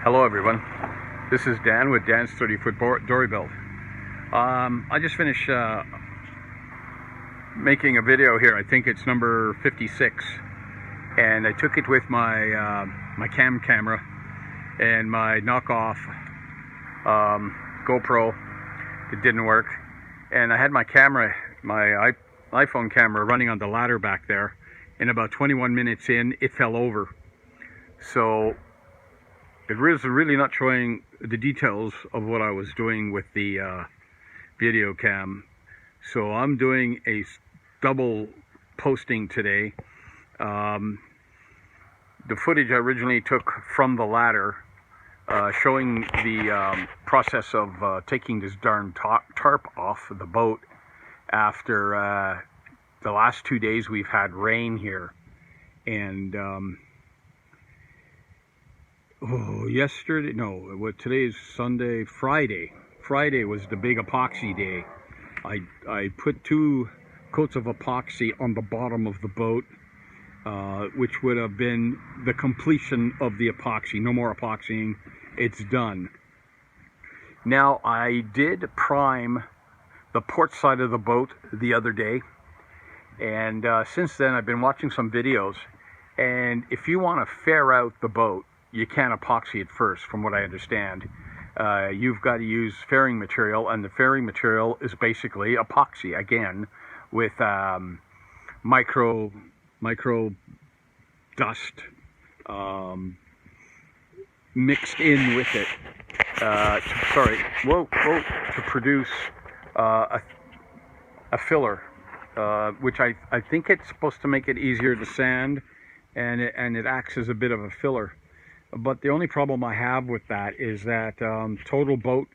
Hello everyone, this is Dan with Dan's 30-foot dory build. I just finished making a video here. I think it's number 56, and I took it with my my camera and my knockoff GoPro. It didn't work, and I had my camera, my iPhone camera, running on the ladder back there, and about 21 minutes in it fell over. So it was really not showing the details of what I was doing with the video cam. So I'm doing a double posting today. The footage I originally took from the ladder, showing the process of taking this darn tarp off the boat after the last 2 days we've had rain here. And today is Sunday. Friday was the big epoxy day. I put 2 coats of epoxy on the bottom of the boat, which would have been the completion of the epoxy. No more epoxying, it's done. Now, I did prime the port side of the boat the other day, and since then I've been watching some videos, and if you want to fair out the boat, you can't epoxy it first, from what I understand. You've got to use fairing material, and the fairing material is basically epoxy, again, with micro dust mixed in with it to produce a filler, which I think it's supposed to make it easier to sand, and it acts as a bit of a filler. But the only problem I have with that is that Total Boat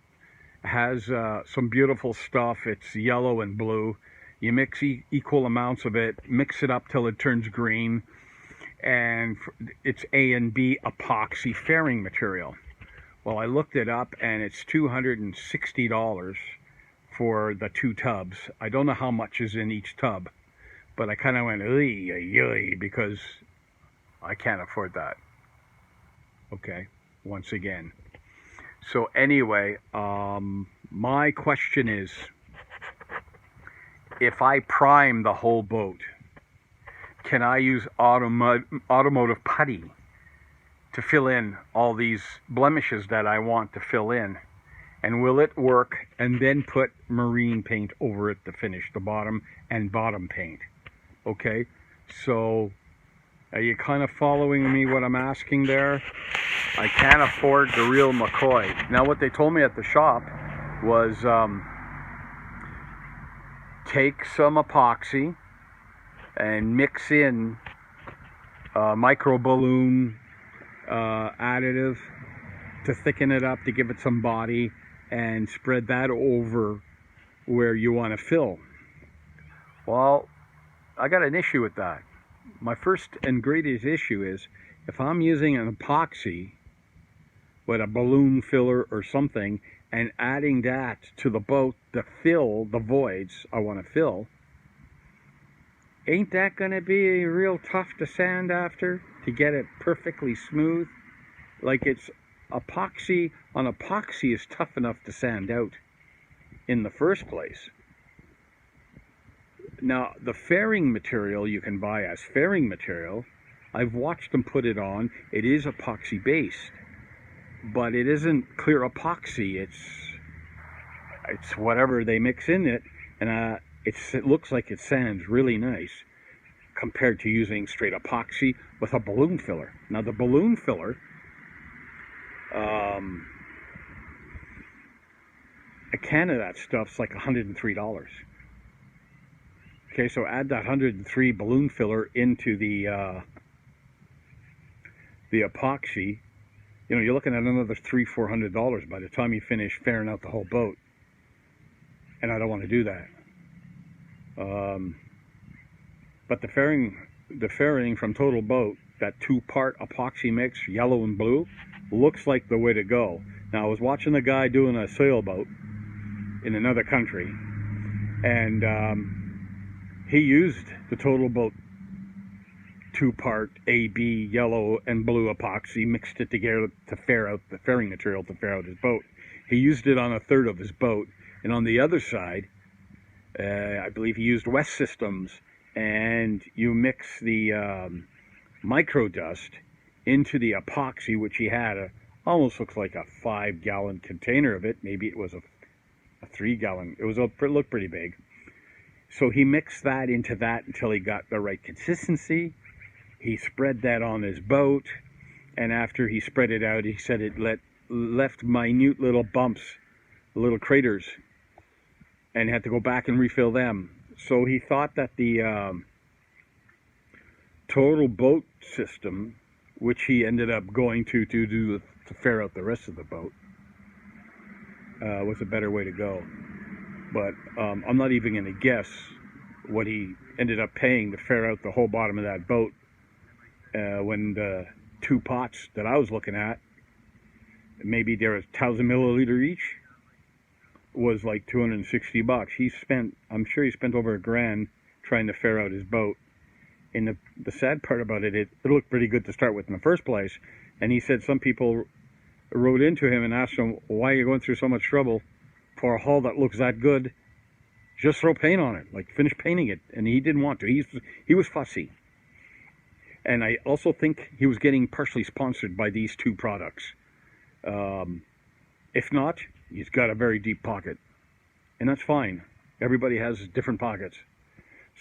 has some beautiful stuff. It's yellow and blue. You mix equal amounts of it, mix it up till it turns green, and it's A and B epoxy fairing material. Well, I looked it up, and it's $260 for the 2 tubs. I don't know how much is in each tub, but I kind of went, because I can't afford that. Okay, once again. So anyway, my question is, if I prime the whole boat, can I use automotive putty to fill in all these blemishes that I want to fill in? And will it work? And then put marine paint over it to finish the bottom and bottom paint. Okay, so are you kind of following me what I'm asking there? I can't afford the real McCoy. Now, what they told me at the shop was take some epoxy and mix in micro balloon additive to thicken it up, to give it some body, and spread that over where you want to fill. Well, I got an issue with that. My first and greatest issue is, if I'm using an epoxy with a balloon filler or something and adding that to the boat to fill the voids I want to fill, ain't that going to be real tough to sand after, to get it perfectly smooth? Like, it's epoxy on epoxy is tough enough to sand out in the first place. Now, the fairing material you can buy as fairing material, I've watched them put it on. It is epoxy based, but it isn't clear epoxy. It's whatever they mix in it, and it looks like it sands really nice compared to using straight epoxy with a balloon filler. Now, the balloon filler, a can of that stuff's like $103. Okay, so add that 103 balloon filler into the epoxy. You know, you're looking at another $300-400 by the time you finish fairing out the whole boat. And I don't want to do that. But the fairing from Total Boat, that 2-part epoxy mix, yellow and blue, looks like the way to go. Now, I was watching a guy doing a sailboat in another country, and he used the Total Boat 2-part AB yellow and blue epoxy, mixed it together to fair out the fairing material to fair out his boat. He used it on a third of his boat, and on the other side, I believe he used West Systems, and you mix the micro dust into the epoxy, which he had almost looks like a 5-gallon container of it. Maybe it was a 3-gallon. It looked pretty big. So he mixed that into that until he got the right consistency. He spread that on his boat, and after he spread it out, he said it left minute little bumps, little craters, and had to go back and refill them. So he thought that the total boat system, which he ended up going to fair out the rest of the boat, was a better way to go. But I'm not even going to guess what he ended up paying to fair out the whole bottom of that boat when the 2 pots that I was looking at, maybe they're 1,000 milliliter each, was like $260. I'm sure he spent over $1,000 trying to fair out his boat. And the sad part about it looked pretty good to start with in the first place. And he said some people wrote into him and asked him, why are you going through so much trouble for a hull that looks that good? Just throw paint on it, like finish painting it. And he didn't want to. He was fussy. And I also think he was getting partially sponsored by these 2 products. If not, he's got a very deep pocket. And that's fine. Everybody has different pockets.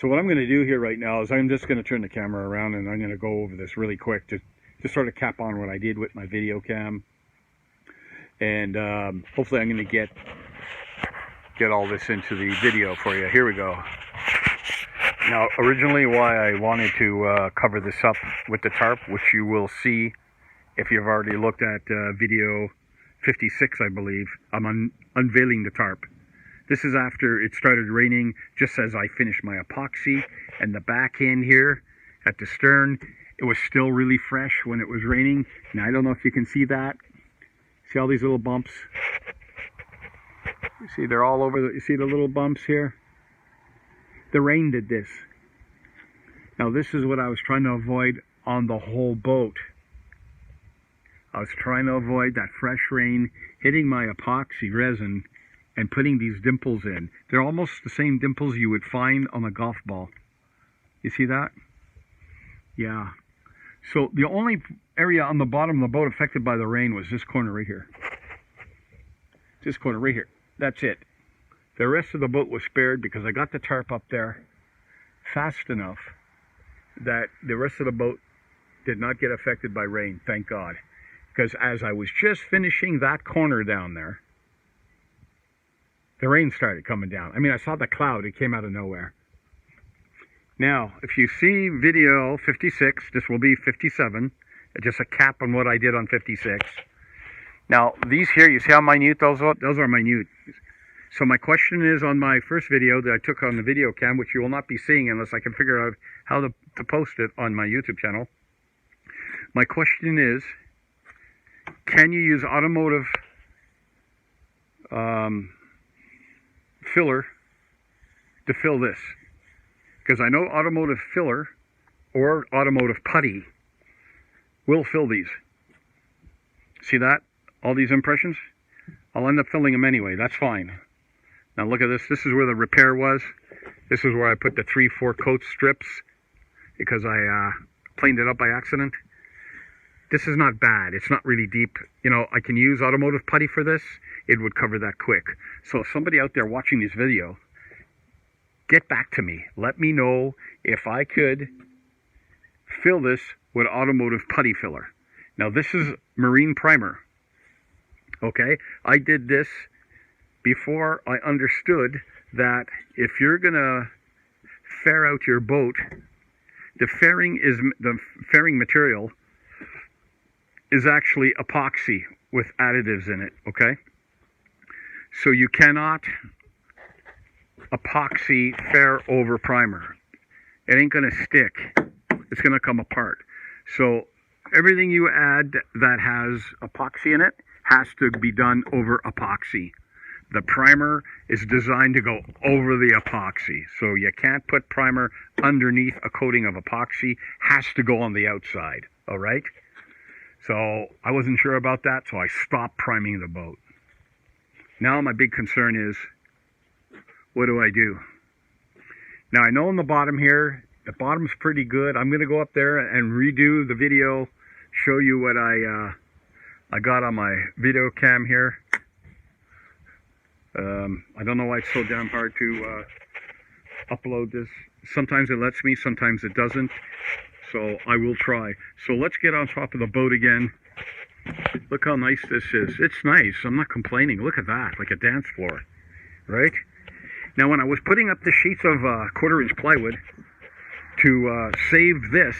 So what I'm going to do here right now is I'm just going to turn the camera around and I'm going to go over this really quick to sort of cap on what I did with my video cam. And hopefully I'm going to get all this into the video for you. Here we go. Now, originally why I wanted to cover this up with the tarp, which you will see if you've already looked at video 56, I believe, I'm unveiling the tarp. This is after it started raining, just as I finished my epoxy, and the back end here at the stern, it was still really fresh when it was raining. Now, I don't know if you can see that. See all these little bumps? You see they're all over, you see the little bumps here? The rain did this. Now, this is what I was trying to avoid on the whole boat. I was trying to avoid that fresh rain hitting my epoxy resin and putting these dimples in. They're almost the same dimples you would find on a golf ball. You see that? Yeah. So the only area on the bottom of the boat affected by the rain was this corner right here. This corner right here. That's it. The rest of the boat was spared because I got the tarp up there fast enough that the rest of the boat did not get affected by rain, thank God. Because as I was just finishing that corner down there, the rain started coming down. I mean, I saw the cloud. It came out of nowhere. Now, if you see video 56, this will be 57. Just a cap on what I did on 56. Now, these here, you see how minute those are? Those are minute. So my question is on my first video that I took on the video cam, which you will not be seeing unless I can figure out how to post it on my YouTube channel. My question is, can you use automotive filler to fill this? Because I know automotive filler or automotive putty will fill these. See that? All these impressions? I'll end up filling them anyway. That's fine. Now look at this. This is where the repair was. This is where I put the 3-4 coat strips because I cleaned it up by accident. This is not bad. It's not really deep. You know, I can use automotive putty for this. It would cover that quick. So if somebody out there watching this video, get back to me. Let me know if I could fill this with automotive putty filler. Now this is marine primer. Okay, I did this before I understood that if you're gonna fair out your boat, the fairing material is actually epoxy with additives in it, okay? So you cannot epoxy fair over primer. It ain't gonna stick. It's gonna come apart. So everything you add that has epoxy in it has to be done over epoxy. The primer is designed to go over the epoxy. So you can't put primer underneath a coating of epoxy. Has to go on the outside, all right? So I wasn't sure about that, so I stopped priming the boat. Now my big concern is, what do I do? Now I know on the bottom here, the bottom's pretty good. I'm gonna go up there and redo the video, show you what I got on my video cam here. I don't know why it's so damn hard to upload this. Sometimes it lets me, sometimes it doesn't. So I will try. So let's get on top of the boat again. Look how nice this is. It's nice. I'm not complaining. Look at that, like a dance floor, right? Now, when I was putting up the sheets of 1/4-inch plywood to save this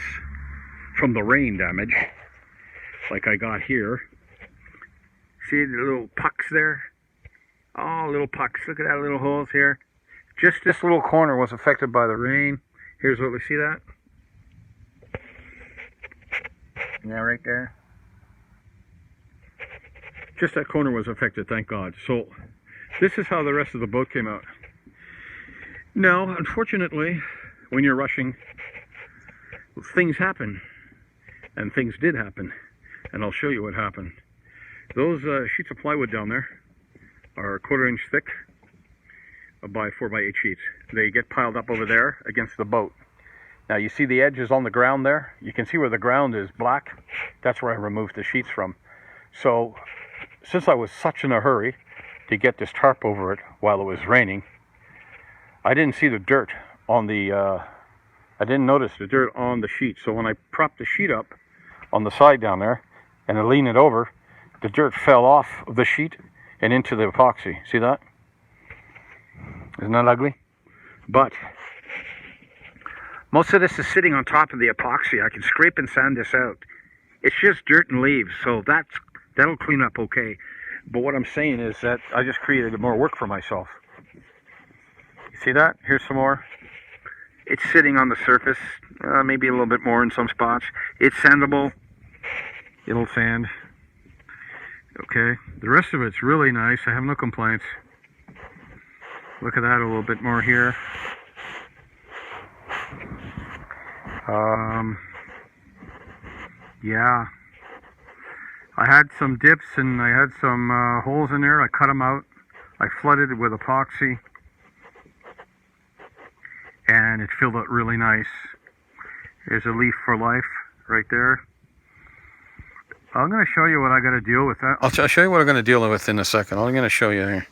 from the rain damage, like I got here, see the little pucks there? Oh, little pucks. Look at that little holes here. Just this little corner was affected by the rain. Here's what we see that. Yeah, right there. Just that corner was affected, thank God. So this is how the rest of the boat came out. Now, unfortunately, when you're rushing, things happen. And things did happen. And I'll show you what happened. Those sheets of plywood down there are 1/4-inch thick by 4x8 sheets. They get piled up over there against the boat. Now you see the edges on the ground there? You can see where the ground is black. That's where I removed the sheets from. So since I was such in a hurry to get this tarp over it while it was raining, I didn't see the dirt on the, I didn't notice the dirt on the sheet. So when I propped the sheet up on the side down there and I leaned it over, the dirt fell off of the sheet and into the epoxy. See that? Isn't that ugly? But most of this is sitting on top of the epoxy. I can scrape and sand this out. It's just dirt and leaves, so that'll clean up okay. But what I'm saying is that I just created more work for myself. You see that? Here's some more. It's sitting on the surface, maybe a little bit more in some spots. It's sandable. It'll sand. Okay, the rest of it's really nice. I have no complaints. Look at that a little bit more here. Yeah, I had some dips and I had some holes in there. I cut them out. I flooded it with epoxy and it filled out really nice. There's a leaf for life right there. I'm going to show you what I got to deal with. I'll show you what I'm going to deal with in a second. I'm going to show you here.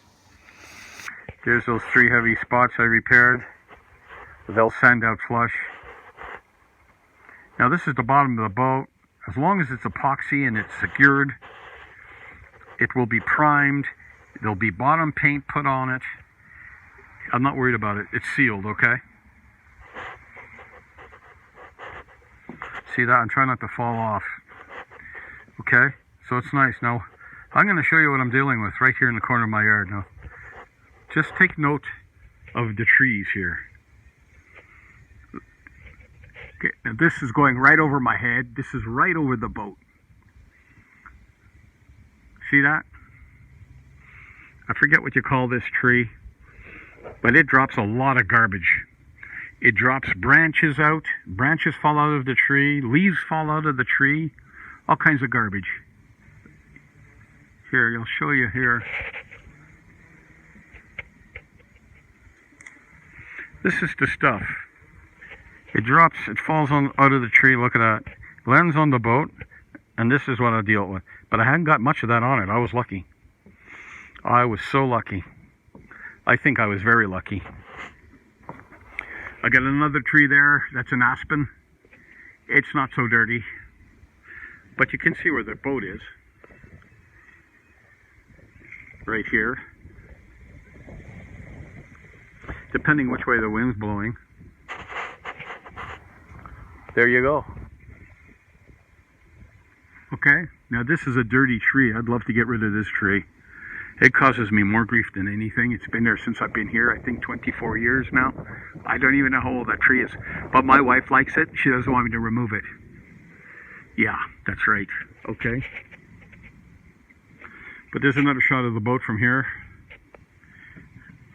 There's those 3 heavy spots I repaired. They'll sand out flush. Now this is the bottom of the boat. As long as it's epoxy and it's secured, it will be primed. There'll be bottom paint put on it. I'm not worried about it. It's sealed, okay? See that? I'm trying not to fall off. Okay, so it's nice. Now, I'm going to show you what I'm dealing with right here in the corner of my yard. Now, just take note of the trees here. Okay, now this is going right over my head. This is right over the boat. See that? I forget what you call this tree, but it drops a lot of garbage. It drops branches out. Branches fall out of the tree. Leaves fall out of the tree. All kinds of garbage. Here, I'll show you here. This is the stuff. It drops, it falls out of the tree. Look at that. Lands on the boat, and this is what I deal with. But I hadn't got much of that on it. I was lucky. I was so lucky. I think I was very lucky. I got another tree there. That's an aspen. It's not so dirty. But you can see where the boat is. Right here. Depending which way the wind's blowing. There you go. Okay, now this is a dirty tree. I'd love to get rid of this tree. It causes me more grief than anything. It's been there since I've been here, I think 24 years now. I don't even know how old that tree is. But my wife likes it. She doesn't want me to remove it. Yeah, that's right. Okay. But there's another shot of the boat from here.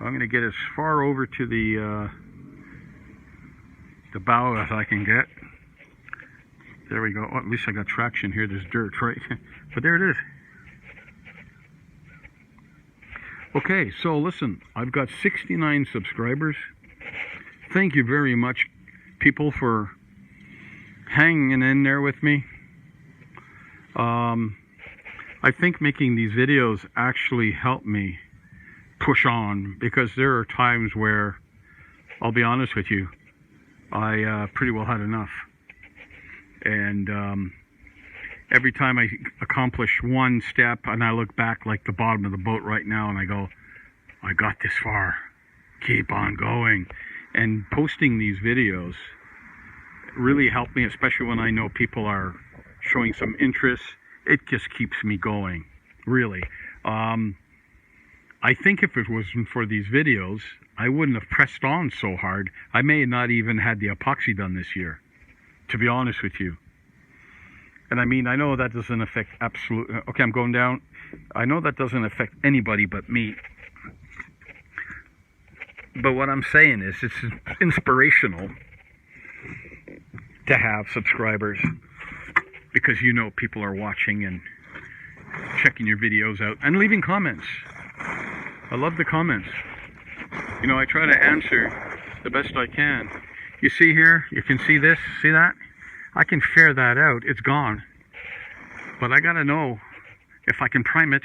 I'm going to get as far over to the bow as I can get. There we go. Oh, at least I got traction here. There's dirt, right? But there it is. Okay, so listen, I've got 69 subscribers. Thank you very much, people, for hanging in there with me. I think making these videos actually helped me push on, because there are times where, I'll be honest with you, I pretty well had enough. And every time I accomplish one step and I look back like the bottom of the boat right now and I go, I got this far, keep on going. And posting these videos really helped me, especially when I know people are showing some interest. It just keeps me going, really. I think if it wasn't for these videos, I wouldn't have pressed on so hard. I may not even had the epoxy done this year, to be honest with you. And I mean, I know that doesn't affect okay, I'm going down. I know that doesn't affect anybody but me. But what I'm saying is, it's inspirational to have subscribers, because you know people are watching and checking your videos out and leaving comments. I love the comments. You know, I try to answer the best I can. You see here, you can see this, see that? I can fare that out, it's gone. But I gotta know if I can prime it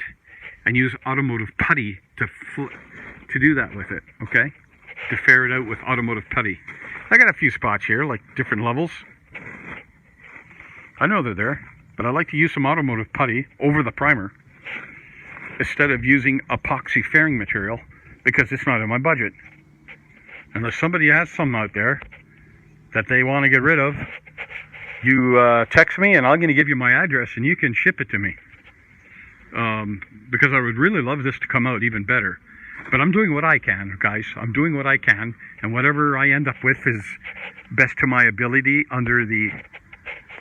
and use automotive putty to do that with it, okay? To fare it out with automotive putty. I got a few spots here, like different levels. I know they're there, but I like to use some automotive putty over the primer instead of using epoxy fairing material, because it's not in my budget. Unless somebody has some out there that they want to get rid of, you text me and I'm going to give you my address and you can ship it to me. Because I would really love this to come out even better. But I'm doing what I can, guys. I'm doing what I can, and whatever I end up with is best to my ability under the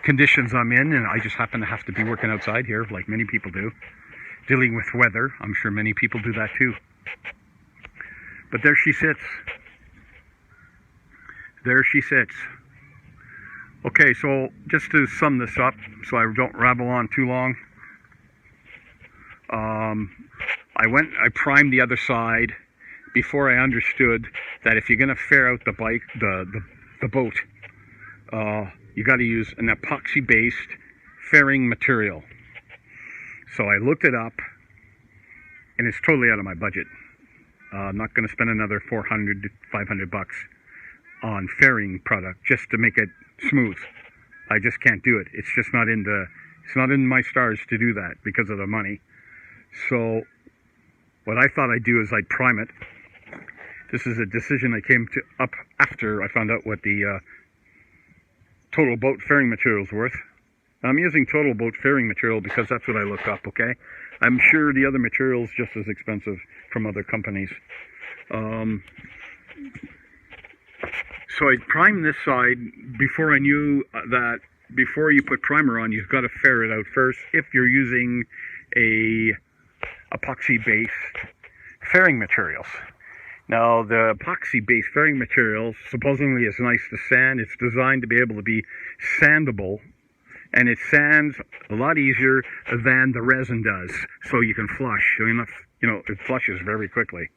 conditions I'm in, and I just happen to have to be working outside here, like many people do, dealing with weather. I'm sure many people do that too. But there she sits. There she sits. Okay, so just to sum this up, so I don't rabble on too long. I primed the other side before I understood that if you're going to fare out the boat, you got to use an epoxy-based fairing material. So I looked it up, and it's totally out of my budget. I'm not going to spend another $400 to $500 on fairing product just to make it smooth. I just can't do it. It's just not it's not in my stars to do that because of the money. So what I thought I'd do is I'd prime it. This is a decision I came to up after I found out what the Total Boat fairing material is worth. I'm using Total Boat fairing material because that's what I looked up, okay? I'm sure the other material is just as expensive from other companies. So I primed this side before I knew that before you put primer on, you've got to fair it out first if you're using a epoxy-based fairing materials. Now, the epoxy-based fairing material supposedly is nice to sand. It's designed to be able to be sandable, and it sands a lot easier than the resin does, so you can flush. It flushes very quickly.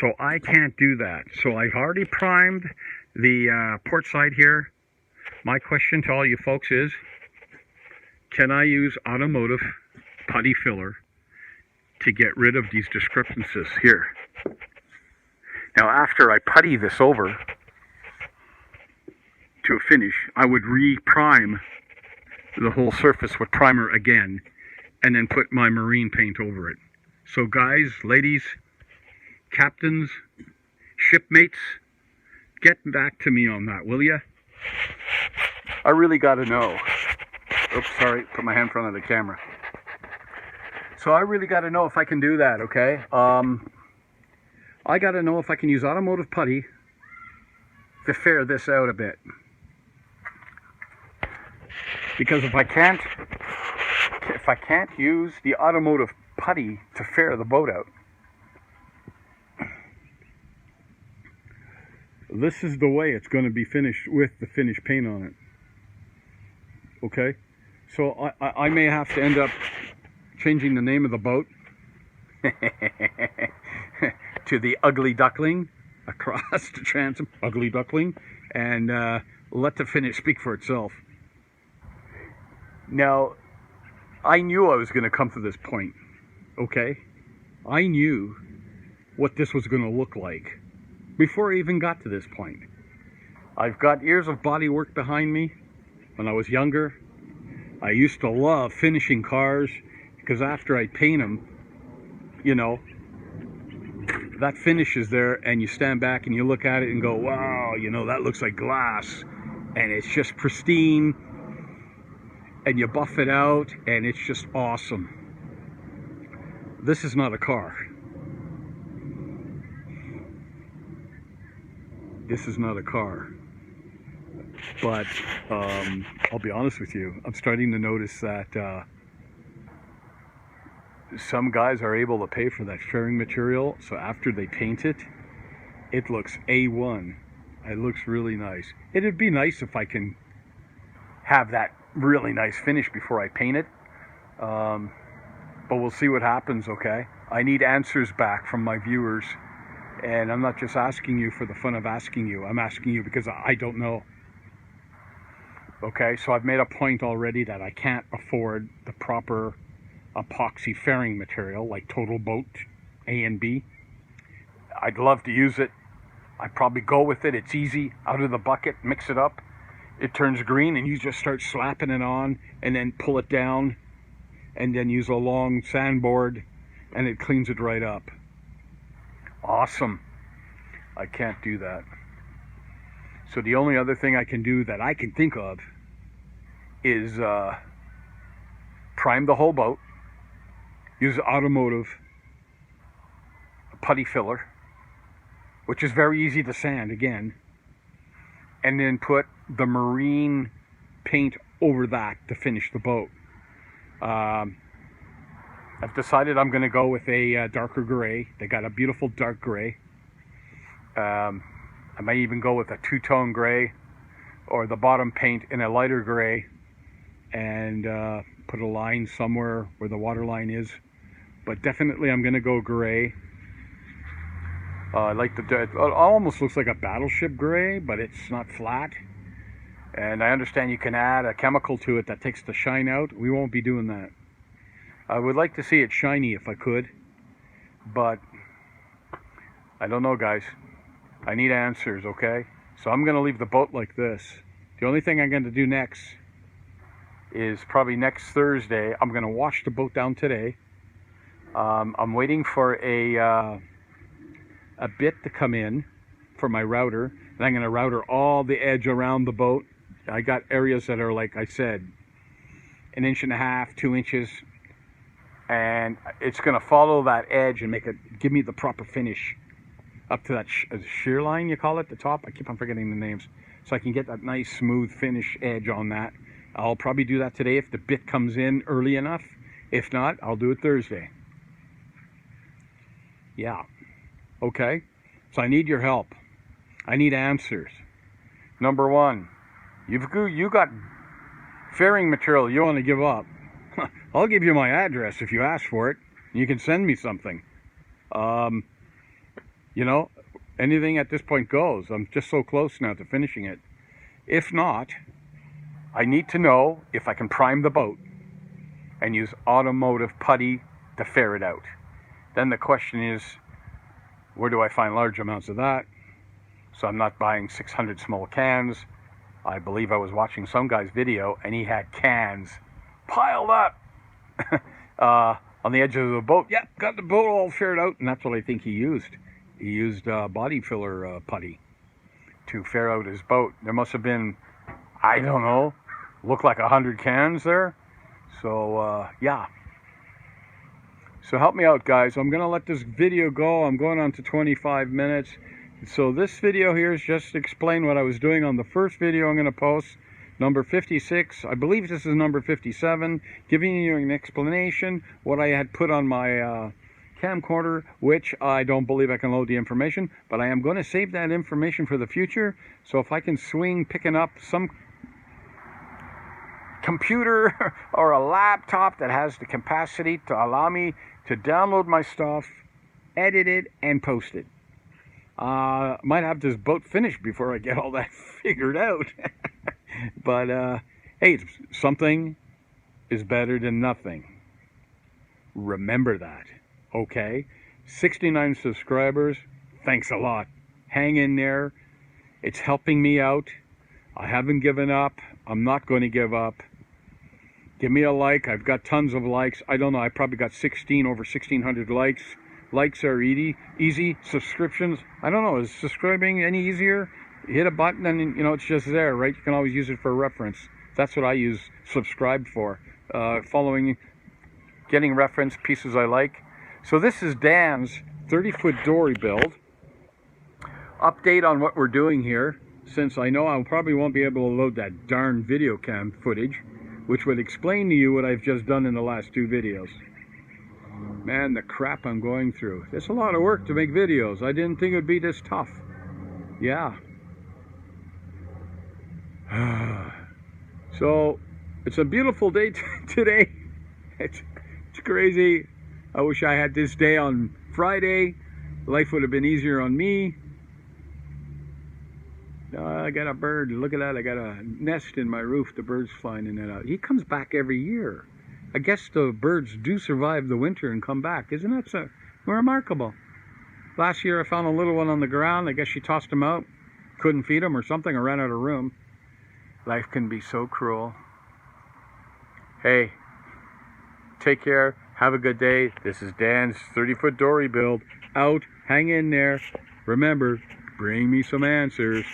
So I can't do that. So I've already primed the port side here. My question to all you folks is, can I use automotive putty filler to get rid of these discrepancies here? Now, after I putty this over to a finish, I would re-prime the whole surface with primer again, and then put my marine paint over it. So guys, ladies, captains, shipmates, get back to me on that, will ya? I really got to know. Oops, sorry, put my hand in front of the camera. So I really got to know if I can do that, okay? I got to know if I can use automotive putty to fair this out a bit. Because if I can't use the automotive putty to fair the boat out, this is the way it's going to be finished with the finished paint on it. Okay, so I may have to end up changing the name of the boat to the Ugly Duckling, across the transom, Ugly Duckling, and let the finish speak for itself. Now, I knew I was going to come to this point, okay? I knew what this was going to look like before I even got to this point. I've got years of body work behind me. When I was younger, I used to love finishing cars, because after I paint them, you know, that finish is there, and you stand back and you look at it and go, wow, you know, that looks like glass, and it's just pristine, and you buff it out, and it's just awesome. This is not a car. This is not a car. But I'll be honest with you, I'm starting to notice that some guys are able to pay for that fairing material, so after they paint it, it looks A1. It looks really nice. It'd be nice if I can have that really nice finish before I paint it, but we'll see what happens, okay? I need answers back from my viewers, and I'm not just asking you for the fun of asking you. I'm asking you because I don't know. Okay, so I've made a point already that I can't afford the proper epoxy fairing material like Total Boat A and B. I'd love to use it. I'd probably go with it. It's easy, out of the bucket, mix it up. It turns green and you just start slapping it on and then pull it down and then use a long sandboard and it cleans it right up. Awesome. I can't do that. So the only other thing I can do that I can think of is prime the whole boat, use automotive putty filler, which is very easy to sand again, and then put the marine paint over that to finish the boat. I've decided I'm going to go with a darker gray. They got a beautiful dark gray. I might even go with a two-tone gray, or the bottom paint in a lighter gray, and put a line somewhere where the water line is. But definitely I'm going to go gray. I like it almost looks like a battleship gray, but it's not flat. And I understand you can add a chemical to it that takes the shine out. We won't be doing that. I would like to see it shiny if I could, but I don't know, guys. I need answers, okay? So I'm going to leave the boat like this. The only thing I'm going to do next is probably next Thursday. I'm going to wash the boat down today. I'm waiting for a bit to come in for my router, and I'm going to router all the edge around the boat. I got areas that are, like I said, 1.5 inches, 2 inches, and it's going to follow that edge and give me the proper finish up to that shear line, you call it, the top. I keep on forgetting the names. So I can get that nice smooth finish edge on that. I'll probably do that today if the bit comes in early enough. If not, I'll do it Thursday. Yeah. Okay. So I need your help. I need answers. Number one, you got fairing material you want to give up. I'll give you my address if you ask for it. You can send me something. You know, anything at this point goes. I'm just so close now to finishing it. If not, I need to know if I can prime the boat and use automotive putty to fair it out. Then the question is, where do I find large amounts of that? So I'm not buying 600 small cans. I believe I was watching some guy's video and he had cans piled up on the edge of the boat. Yeah, got the boat all faired out, and that's what I think he used. He used body filler putty to fair out his boat. There must have been, I don't know, looked like 100 cans there. So yeah. So help me out, guys. I'm gonna let this video go. I'm going on to 25 minutes. So this video here is just to explain what I was doing on the first video I'm gonna post, number 56. I believe this is number 57, giving you an explanation what I had put on my camcorder, which I don't believe I can load the information, but I am going to save that information for the future. So if I can swing picking up some computer or a laptop that has the capacity to allow me to download my stuff, edit it, and post it. Might have this boat finished before I get all that figured out. But hey, something is better than nothing. Remember that, okay? 69 subscribers, thanks a lot. Hang in there. It's helping me out. I haven't given up. I'm not going to give up. Give me a like. I've got tons of likes. I don't know. I probably got over 1,600 likes. Likes are easy. Subscriptions, I don't know. Is subscribing any easier? Hit a button and, you know, it's just there, right? You can always use it for reference. That's what I use subscribe for. Getting reference pieces I like. So this is Dan's 30-foot dory build. Update on what we're doing here, since I know I probably won't be able to load that darn video cam footage, which would explain to you what I've just done in the last 2 videos. Man, the crap I'm going through. It's a lot of work to make videos. I didn't think it would be this tough. Yeah. So, it's a beautiful day today. It's crazy. I wish I had this day on Friday. Life would have been easier on me. I got a bird. Look at that. I got a nest in my roof. The bird's flying in and out. He comes back every year. I guess the birds do survive the winter and come back. Isn't that so remarkable? Last year I found a little one on the ground. I guess she tossed him out. Couldn't feed him or something, or ran out of room. Life can be so cruel. Hey, take care. Have a good day. This is Dan's 30-foot dory build. Out. Hang in there. Remember, bring me some answers.